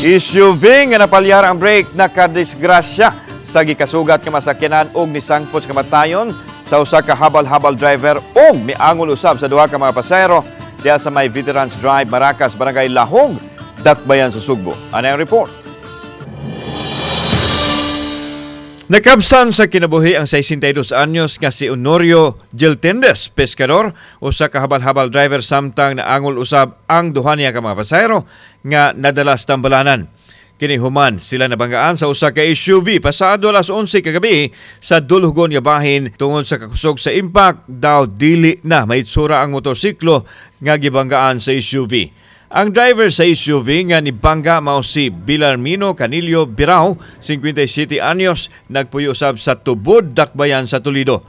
SUV nga napalyar ang brake nakadisgrasya sa gikasugat nga sakyanan og nisangpot sa kamatayon sa usa ka habal-habal driver og miangol usab sa duha ka mga pasahero diha sa may Veterans Drive, Maracas, Barangay Lahug, dakbayan sa Sugbo. Ano ang report? Nakabsan sa kinabuhi ang 62 anyos nga si Honorio Giltendes, peskador, usa ka habal-habal driver samtang naangol usab ang duha niya ka mga pasahero nga nadalas tambalanan. Kini human sila nabanggaan sa usa ka SUV pasado alas 11 kagabi sa dulhugon nga bahin tungod sa kakusog sa impact daw dili na maitsura ang motorsiklo nga gibanggaan sa SUV. Ang driver sa SUV nga nibangga mao si Bilarmino Canillo Birao, 57 anyos, nagpuyo usab sa tubod dakbayan sa Toledo.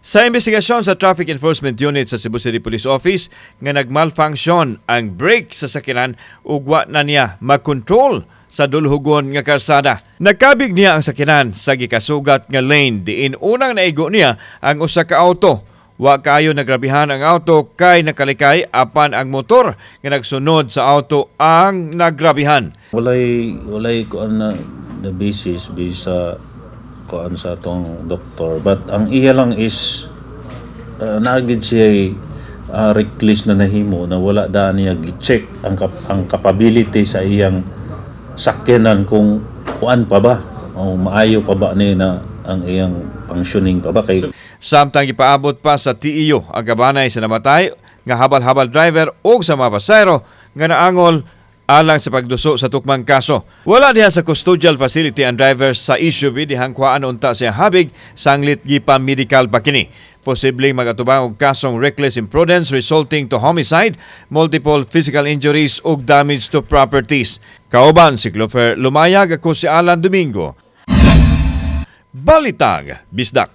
Sa investigasyon sa Traffic Enforcement Unit sa Cebu City Police Office nga nagmalfunction ang brake sa sakyanan ug wa na niya makontrol sa dulhugon nga kalsada. Nagkabig niya ang sakyanan sa gikasugat nga lane diin unang naigo niya ang usa ka auto. Wa kayo nagrabihan ang auto kay nakalikay apan ang motor nga nagsunod sa auto ang nagrabihan. Walay kuan na the basis sa kuan sa atong doktor, but ang iya lang is naagid siya reckless na nahimo na wala daan niya gi-check ang capability sa iyang sakyanan kung kuan pa ba o maayo pa ba ni na ang iyang functioning pa ba kay samtang ipaabot pa sa TEO ang kabanay sa namatay nga habal-habal driver o sa mga pasahero nga naangol alang sa pagduso sa tukmang kaso. Wala diha sa custodial facility ang driver sa SUV dihang kuhaan unta siya habig sanglit gipa medical pa kini. Posibleng magatubang og kasong reckless imprudence resulting to homicide, multiple physical injuries ug damage to properties. Kauban si Clofer Lumayag, ako si Alan Domingo. Balitang Bisdak.